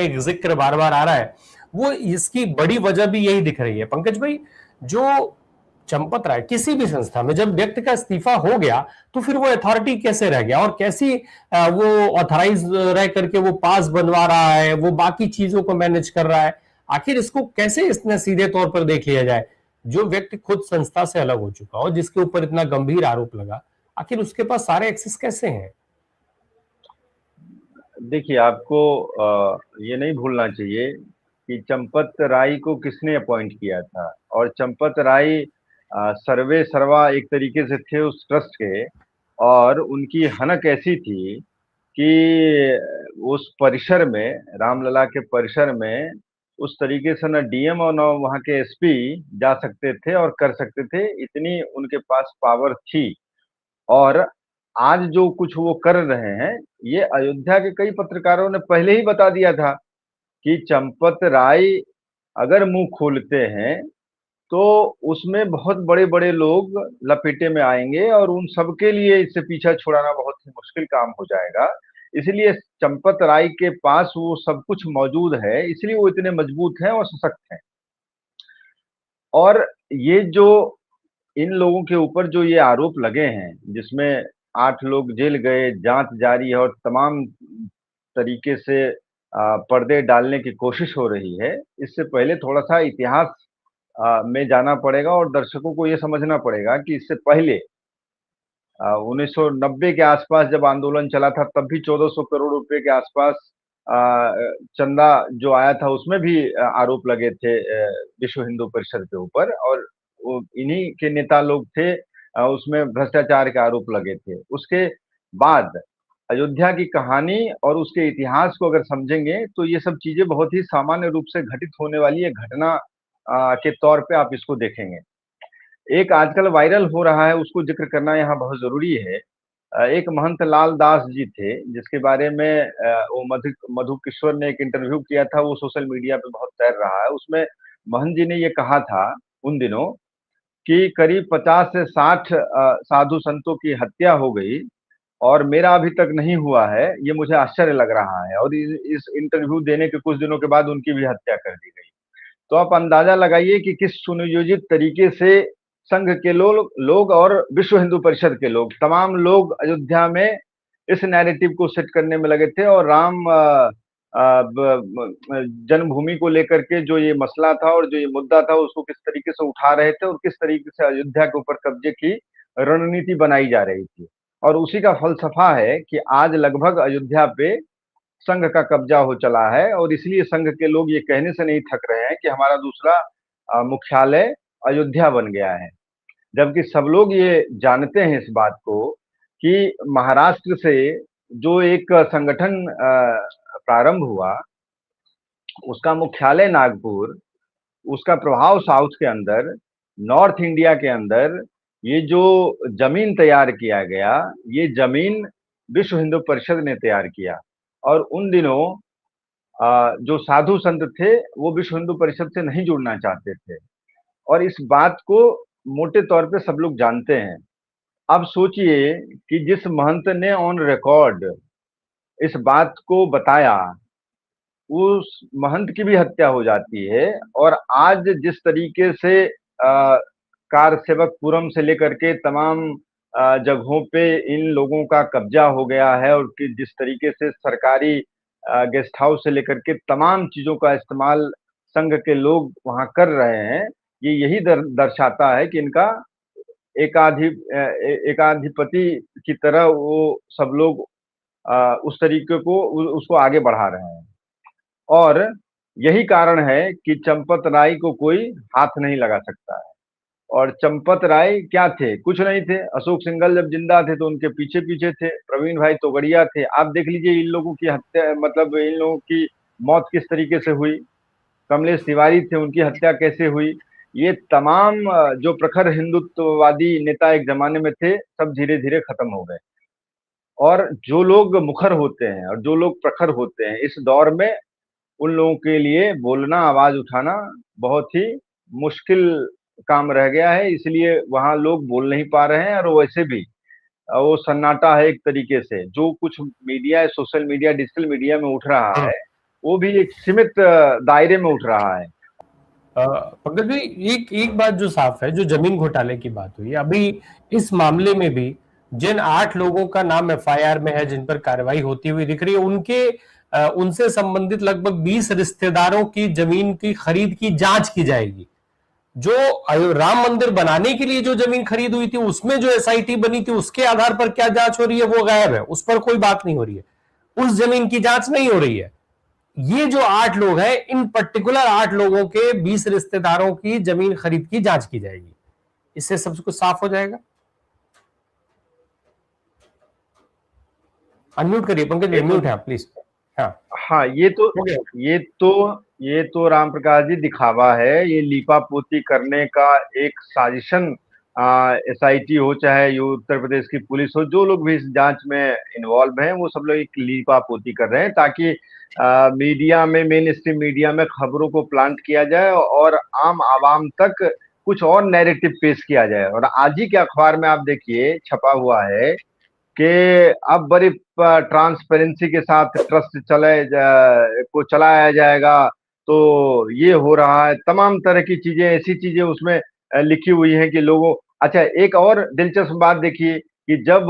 एक जिक्र बार बार आ रहा है, वो इसकी बड़ी वजह भी यही दिख रही है पंकज भाई। जो चंपत राय किसी भी संस्था में जब व्यक्ति का इस्तीफा हो गया, तो फिर वो अथॉरिटी कैसे रह गया, और कैसी वो ऑथराइज रह करके वो पास बनवा रहा है, वो बाकी चीजों को मैनेज कर रहा है। आखिर इसको कैसे इसने सीधे तौर पर देख लिया जाए? जो व्यक्ति खुद संस्था से अलग हो चुका हो, जिसके ऊपर इतना गंभीर आरोप लगा, आखिर उसके पास सारे एक्सेस कैसे हैं? देखिए, आपको ये नहीं भूलना चाहिए कि चंपत राय को किसने अपॉइंट किया था। और चंपत राय सर्वे सर्वा एक तरीके से थे उस ट्रस्ट के। और उनकी हनक ऐसी थी कि उस परिसर में, रामलला के परिसर में, उस तरीके से न डीएम और न वहाँ के एसपी जा सकते थे और कर सकते थे, इतनी उनके पास पावर थी। और आज जो कुछ वो कर रहे हैं, ये अयोध्या के कई पत्रकारों ने पहले ही बता दिया था कि चंपत राय अगर मुंह खोलते हैं तो उसमें बहुत बड़े बड़े लोग लपेटे में आएंगे और उन सबके लिए इससे पीछा छुड़ाना बहुत ही मुश्किल काम हो जाएगा। इसलिए चंपत राय के पास वो सब कुछ मौजूद है, इसलिए वो इतने मजबूत हैं और सशक्त हैं। और ये जो इन लोगों के ऊपर जो ये आरोप लगे हैं, जिसमें 8 लोग जेल गए, जांच जारी है और तमाम तरीके से पर्दे डालने की कोशिश हो रही है, इससे पहले थोड़ा सा इतिहास में जाना पड़ेगा और दर्शकों को ये समझना पड़ेगा कि इससे पहले 1990 के आसपास जब आंदोलन चला था, तब भी 1400 करोड़ रुपए के आसपास चंदा जो आया था, उसमें भी आरोप लगे थे विश्व हिंदू परिषद के ऊपर। और वो इन्हीं के नेता लोग थे, उसमें भ्रष्टाचार के आरोप लगे थे। उसके बाद अयोध्या की कहानी और उसके इतिहास को अगर समझेंगे तो ये सब चीजें बहुत ही सामान्य रूप से घटित होने वाली है घटना के तौर पे आप इसको देखेंगे। एक आजकल वायरल हो रहा है, उसको जिक्र करना यहाँ बहुत जरूरी है। एक महंत लाल दास जी थे, जिसके बारे में वो मधु किशोर ने एक इंटरव्यू किया था, वो सोशल मीडिया पे बहुत तैर रहा है। उसमें महंत जी ने ये कहा था उन दिनों कि करीब 50 से 60 साधु संतों की हत्या हो गई और मेरा अभी तक नहीं हुआ है, ये मुझे आश्चर्य लग रहा है। और इस इंटरव्यू देने के कुछ दिनों के बाद उनकी भी हत्या कर दी गई। तो आप अंदाजा लगाइए कि किस सुनियोजित तरीके से संघ के लोग और विश्व हिंदू परिषद के लोग, तमाम लोग अयोध्या में इस नैरेटिव को सेट करने में लगे थे। और राम जन्मभूमि को लेकर के जो ये मसला था और जो ये मुद्दा था, उसको किस तरीके से उठा रहे थे और किस तरीके से अयोध्या के ऊपर कब्जे की रणनीति बनाई जा रही थी। और उसी का फलसफा है कि आज लगभग अयोध्या पे संघ का कब्जा हो चला है। और इसलिए संघ के लोग ये कहने से नहीं थक रहे हैं कि हमारा दूसरा मुख्यालय अयोध्या बन गया है। जबकि सब लोग ये जानते हैं इस बात को कि महाराष्ट्र से जो एक संगठन प्रारंभ हुआ, उसका मुख्यालय नागपुर, उसका प्रभाव साउथ के अंदर, नॉर्थ इंडिया के अंदर, ये जो जमीन तैयार किया गया, ये जमीन विश्व हिंदू परिषद ने तैयार किया। और उन दिनों जो साधु संत थे, वो विश्व हिंदू परिषद से नहीं जुड़ना चाहते थे। और इस बात को मोटे तौर पे सब लोग जानते हैं। अब सोचिए कि जिस महंत ने ऑन रिकॉर्ड इस बात को बताया, उस महंत की भी हत्या हो जाती है। और आज जिस तरीके से कार सेवकपुरम से लेकर के तमाम जगहों पे इन लोगों का कब्जा हो गया है, और कि जिस तरीके से सरकारी गेस्ट हाउस से लेकर के तमाम चीजों का इस्तेमाल संघ के लोग वहां कर रहे हैं, ये यही दर्शाता है कि इनका एकाधिपति की तरह वो सब लोग उस तरीके को उसको आगे बढ़ा रहे हैं। और यही कारण है कि चंपत राय को कोई हाथ नहीं लगा सकता है। और चंपत राय क्या थे? कुछ नहीं थे। अशोक सिंघल जब जिंदा थे तो उनके पीछे पीछे थे, प्रवीण भाई तोगड़िया थे। आप देख लीजिए इन लोगों की हत्या, मतलब इन लोगों की मौत किस तरीके से हुई। कमलेश तिवारी थे, उनकी हत्या कैसे हुई। ये तमाम जो प्रखर हिंदुत्ववादी नेता एक जमाने में थे, सब धीरे धीरे खत्म हो गए। और जो लोग मुखर होते हैं और जो लोग प्रखर होते हैं इस दौर में, उन लोगों के लिए बोलना, आवाज उठाना बहुत ही मुश्किल काम रह गया है। इसलिए वहां लोग बोल नहीं पा रहे हैं। और वैसे भी वो सन्नाटा है एक तरीके से। जो कुछ media, social media, digital media में उठ रहा है, वो भी एक सीमित दायरे में उठ रहा है। पंकज भाई, एक एक बात जो साफ है, जो जमीन घोटाले की बात हुई अभी, इस मामले में भी जिन 8 लोगों का नाम एफआईआर में है, जिन पर कार्रवाई होती हुई दिख रही है, उनसे संबंधित लगभग 20 रिश्तेदारों की जमीन की खरीद की जांच की जाएगी। जो राम मंदिर बनाने के लिए जो जमीन खरीद हुई थी, उसमें जो एसआईटी बनी थी, उसके आधार पर क्या जांच हो रही है वो गायब है, उस पर कोई बात नहीं हो रही है, उस जमीन की जांच नहीं हो रही है। ये जो 8 लोग हैं, इन पर्टिकुलर 8 लोगों के 20 रिश्तेदारों की जमीन खरीद की जांच की जाएगी। इससे सब कुछ साफ हो जाएगा। अनम्यूट करिए पंकज जी, ये तो म्यूट है आप प्लीज। हाँ, हाँ, हो गया। ये तो राम प्रकाश जी दिखावा है, ये लीपापोती करने का एक साजिशन। एसआईटी हो चाहे ये उत्तर प्रदेश की पुलिस हो, जो लोग भी इस जांच में इन्वॉल्व हैं, वो सब लोग एक लीपापोती कर रहे हैं ताकि मीडिया में, मेन स्ट्रीम मीडिया में खबरों को प्लांट किया जाए और आम आवाम तक कुछ और नैरेटिव पेश किया जाए। और आज ही के अखबार में आप देखिए छपा हुआ है कि अब बड़ी ट्रांसपेरेंसी के साथ ट्रस्ट को चलाया जाएगा। तो ये हो रहा है, तमाम तरह की चीजें, ऐसी चीजें उसमें लिखी हुई हैं कि लोगों। अच्छा, एक और दिलचस्प बात देखिए कि जब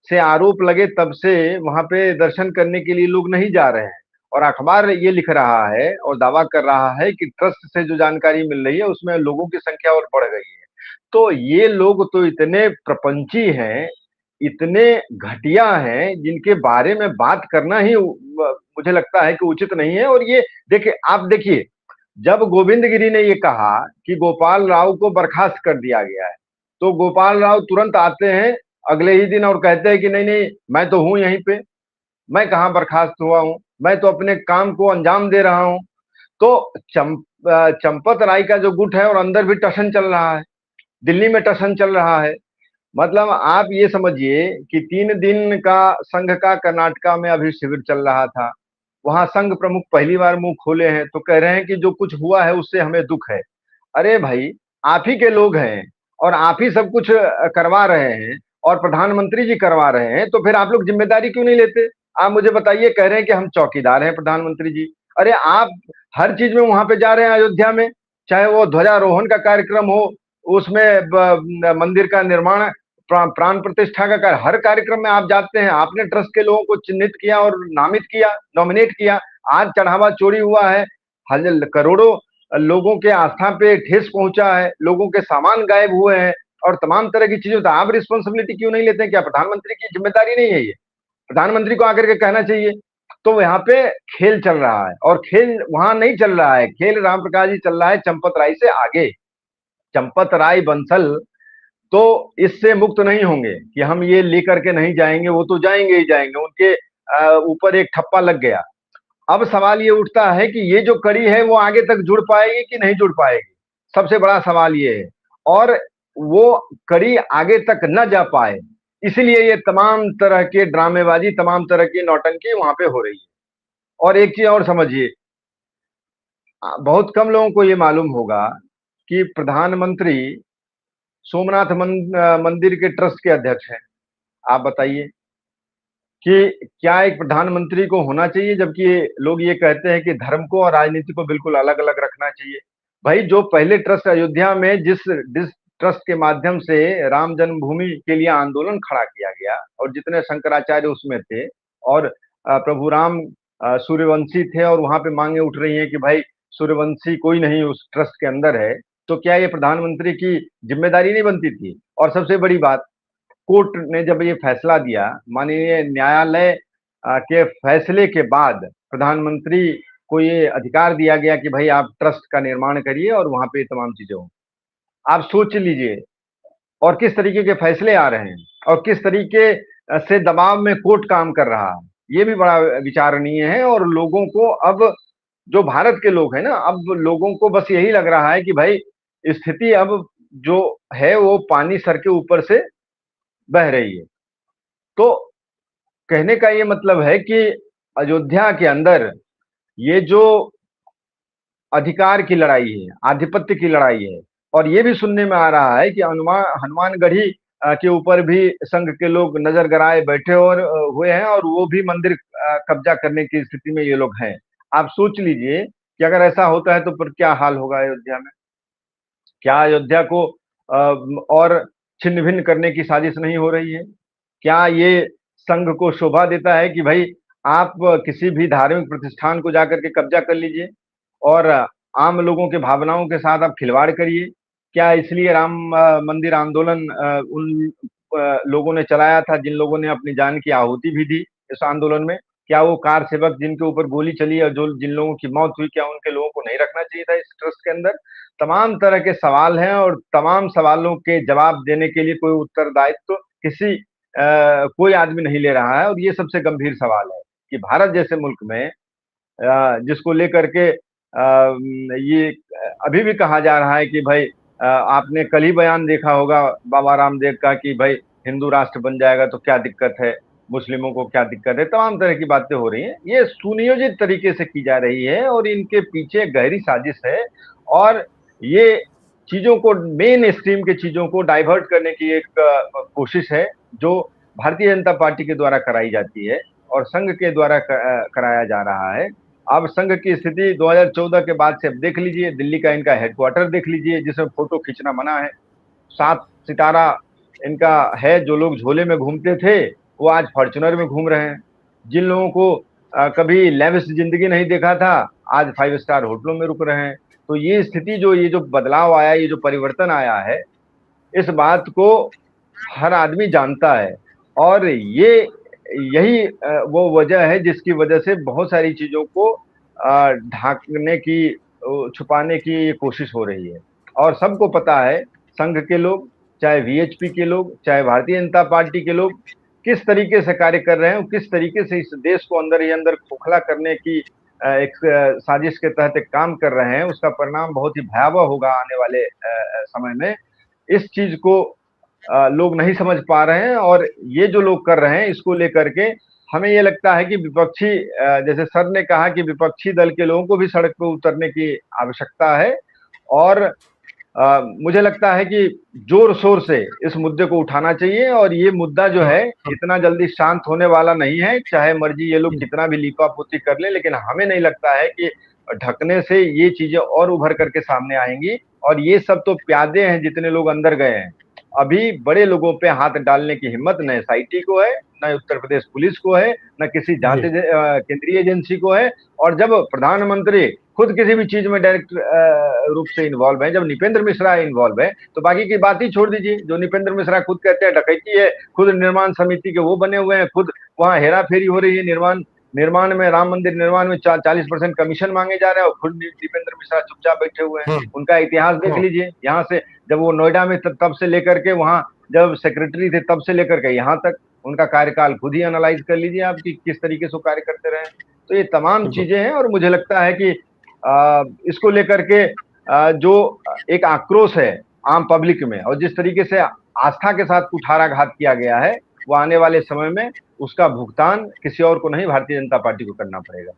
से आरोप लगे तब से वहां पे दर्शन करने के लिए लोग नहीं जा रहे हैं, और अखबार ये लिख रहा है और दावा कर रहा है कि ट्रस्ट से जो जानकारी मिल रही है उसमें लोगों की संख्या और बढ़ गई है। तो ये लोग तो इतने प्रपंची हैं, इतने घटिया हैं, जिनके बारे में बात करना ही मुझे लगता है कि उचित नहीं है। और ये देखिए, आप देखिए, जब गोविंद गिरी ने ये कहा कि गोपाल राव को बर्खास्त कर दिया गया है, तो गोपाल राव तुरंत आते हैं अगले ही दिन और कहते हैं कि नहीं नहीं, मैं तो हूं यहीं पे, मैं कहाँ बर्खास्त हुआ हूं, मैं तो अपने काम को अंजाम दे रहा हूं। तो चंपत राय का जो गुट है और अंदर भी टशन चल रहा है, दिल्ली में टशन चल रहा है। मतलब आप ये समझिए कि 3 दिन का संघ का कर्नाटका में अभी शिविर चल रहा था। वहां संघ प्रमुख पहली बार मुंह खोले हैं तो कह रहे हैं कि जो कुछ हुआ है उससे हमें दुख है। अरे भाई, आप ही के लोग हैं और आप ही सब कुछ करवा रहे हैं, और प्रधानमंत्री जी करवा रहे हैं, तो फिर आप लोग जिम्मेदारी क्यों नहीं लेते? आप मुझे बताइए, कह रहे हैं कि हम चौकीदार हैं प्रधानमंत्री जी। अरे आप हर चीज में वहां पे जा रहे हैं अयोध्या में, चाहे वो ध्वजारोहण का कार्यक्रम हो, उसमें मंदिर का निर्माण, प्राण प्रतिष्ठा का हर कार्यक्रम में आप जाते हैं। आपने ट्रस्ट के लोगों को चिन्हित किया और नामित किया, नॉमिनेट किया। आज चढ़ावा चोरी हुआ है, करोड़ों लोगों के आस्था पे ठेस पहुंचा है, लोगों के सामान गायब हुए हैं और तमाम तरह की चीजों। तो आप रिस्पॉन्सिबिलिटी क्यों नहीं लेते हैं? क्या प्रधानमंत्री की जिम्मेदारी नहीं है ये? प्रधानमंत्री को आकर के कहना चाहिए। तो यहाँ पे खेल चल रहा है, और खेल वहां नहीं चल रहा है, खेल राम प्रकाश जी चल रहा है चंपत राय से आगे। चंपत राय बंसल तो इससे मुक्त नहीं होंगे कि हम ये लेकर के नहीं जाएंगे, वो तो जाएंगे ही जाएंगे, उनके ऊपर एक ठप्पा लग गया। अब सवाल ये उठता है कि ये जो कड़ी है वो आगे तक जुड़ पाएगी कि नहीं जुड़ पाएगी, सबसे बड़ा सवाल ये है। और वो कड़ी आगे तक न जा पाए, इसलिए ये तमाम तरह के ड्रामेबाजी, तमाम तरह की नौटंकी वहां पे हो रही है। और एक चीज और समझिए, बहुत कम लोगों को ये मालूम होगा कि प्रधानमंत्री सोमनाथ मंदिर के ट्रस्ट के अध्यक्ष हैं। आप बताइए कि क्या एक प्रधानमंत्री को होना चाहिए, जबकि लोग ये कहते हैं कि धर्म को और राजनीति को बिल्कुल अलग अलग रखना चाहिए। भाई, जो पहले ट्रस्ट अयोध्या में जिस ट्रस्ट के माध्यम से राम जन्मभूमि के लिए आंदोलन खड़ा किया गया, और जितने शंकराचार्य उसमें थे, और प्रभु राम सूर्यवंशी थे, और वहां पे मांगे उठ रही हैं कि भाई सूर्यवंशी कोई नहीं उस ट्रस्ट के अंदर है, तो क्या ये प्रधानमंत्री की जिम्मेदारी नहीं बनती थी? और सबसे बड़ी बात, कोर्ट ने जब ये फैसला दिया, माननीय न्यायालय के फैसले के बाद प्रधानमंत्री को ये अधिकार दिया गया कि भाई आप ट्रस्ट का निर्माण करिए और वहां पे तमाम चीजें हों। आप सोच लीजिए, और किस तरीके के फैसले आ रहे हैं, और किस तरीके से दबाव में कोर्ट काम कर रहा है, ये भी बड़ा विचारणीय है। और लोगों को अब, जो भारत के लोग हैं ना, अब लोगों को बस यही लग रहा है कि भाई स्थिति अब जो है वो पानी सर के ऊपर से बह रही है। तो कहने का ये मतलब है कि अयोध्या के अंदर ये जो अधिकार की लड़ाई है, आधिपत्य की लड़ाई है, और ये भी सुनने में आ रहा है कि हनुमानगढ़ी के ऊपर भी संघ के लोग नजर गड़ाए बैठे और हुए हैं, और वो भी मंदिर कब्जा करने की स्थिति में ये लोग हैं। आप सोच लीजिए कि अगर ऐसा होता है तो फिर क्या हाल होगा अयोध्या में। क्या अयोध्या को और छिन्न भिन्न करने की साजिश नहीं हो रही है? क्या ये संघ को शोभा देता है कि भाई आप किसी भी धार्मिक प्रतिष्ठान को जाकर के कब्जा कर लीजिए और आम लोगों के भावनाओं के साथ आप खिलवाड़ करिए? क्या इसलिए राम मंदिर आंदोलन उन लोगों ने चलाया था जिन लोगों ने अपनी जान की आहुति भी दी इस आंदोलन में? क्या वो कार सेवक जिनके ऊपर गोली चली और जो जिन लोगों की मौत हुई, क्या उनके लोगों को नहीं रखना चाहिए था इस ट्रस्ट के अंदर? तमाम तरह के सवाल हैं और तमाम सवालों के जवाब देने के लिए कोई उत्तरदायित्व कोई आदमी नहीं ले रहा है। और ये सबसे गंभीर सवाल है कि भारत जैसे मुल्क में जिसको लेकर के ये अभी भी कहा जा रहा है कि भाई आपने कल ही बयान देखा होगा बाबा रामदेव का कि भाई हिंदू राष्ट्र बन जाएगा तो क्या दिक्कत है, मुस्लिमों को क्या दिक्कत है, तमाम तरह की बातें हो रही हैं। ये सुनियोजित तरीके से की जा रही है और इनके पीछे गहरी साजिश है और ये चीजों को मेन स्ट्रीम के चीजों को डाइवर्ट करने की एक कोशिश है जो भारतीय जनता पार्टी के द्वारा कराई जाती है और संघ के द्वारा कराया जा रहा है। अब संघ की स्थिति 2014 के बाद से अब देख लीजिए, दिल्ली का इनका हेडक्वार्टर देख लीजिए जिसमें फोटो खींचना मना है। 7 सितारा इनका है, जो लोग झोले में घूमते थे वो आज फॉर्च्यूनर में घूम रहे हैं। जिन लोगों को कभी लेविश जिंदगी नहीं देखा था आज 5 स्टार होटलों में रुक रहे हैं। तो ये स्थिति ये जो बदलाव आया, ये जो परिवर्तन आया है, इस बात को हर आदमी जानता है और यही वो वजह है जिसकी वजह से बहुत सारी चीजों को ढांकने की, छुपाने की ये कोशिश हो रही है। और सबको पता है, संघ के लोग, चाहे वीएचपी के लोग, चाहे भारतीय जनता पार्टी के लोग किस तरीके से कार्य कर रहे हैं, किस तरीके से इस देश को अंदर ही अंदर खोखला करने की एक साजिश के तहत एक काम कर रहे हैं। उसका परिणाम बहुत ही भयावह होगा आने वाले समय में। इस चीज को लोग नहीं समझ पा रहे हैं और ये जो लोग कर रहे हैं इसको लेकर के हमें ये लगता है कि विपक्षी, जैसे सर ने कहा कि विपक्षी दल के लोगों को भी सड़क पर उतरने की आवश्यकता है और मुझे लगता है कि जोर शोर से इस मुद्दे को उठाना चाहिए और ये मुद्दा जो है इतना जल्दी शांत होने वाला नहीं है, चाहे मर्जी ये लोग कितना भी लीपापोती कर ले, लेकिन हमें नहीं लगता है कि ढकने से ये चीजें और उभर करके सामने आएंगी। और ये सब तो प्यादे हैं, जितने लोग अंदर गए हैं। अभी बड़े लोगों पे हाथ डालने की हिम्मत न एसआईटी को है, न उत्तर प्रदेश पुलिस को है, न किसी जांच केंद्रीय एजेंसी को है। और जब प्रधानमंत्री खुद किसी भी चीज में डायरेक्ट रूप से इन्वॉल्व है, जब निपेंद्र मिश्रा इन्वॉल्व है, तो बाकी की बात ही छोड़ दीजिए। जो निपेंद्र मिश्रा खुद कहते हैं डकैती है, खुद निर्माण समिति के वो बने हुए हैं, खुद वहां हेरा फेरी हो रही है, निर्माण में, राम मंदिर निर्माण में 40% कमीशन मांगे जा रहे हैं और खुद दीपेंद्र मिश्रा चुपचाप बैठे हुए हैं। उनका इतिहास देख लीजिए, यहाँ से जब वो नोएडा में तब से लेकर के वहां जब सेक्रेटरी थे तब से लेकर के यहाँ तक उनका कार्यकाल खुद ही एनालाइज कर लीजिए आप कि किस तरीके से कार्य करते रहे। तो ये तमाम चीजें हैं और मुझे लगता है कि इसको लेकर के जो एक आक्रोश है आम पब्लिक में और जिस तरीके से आस्था के साथ कुठाराघात किया गया है, वो आने वाले समय में उसका भुगतान किसी और को नहीं, भारतीय जनता पार्टी को करना पड़ेगा।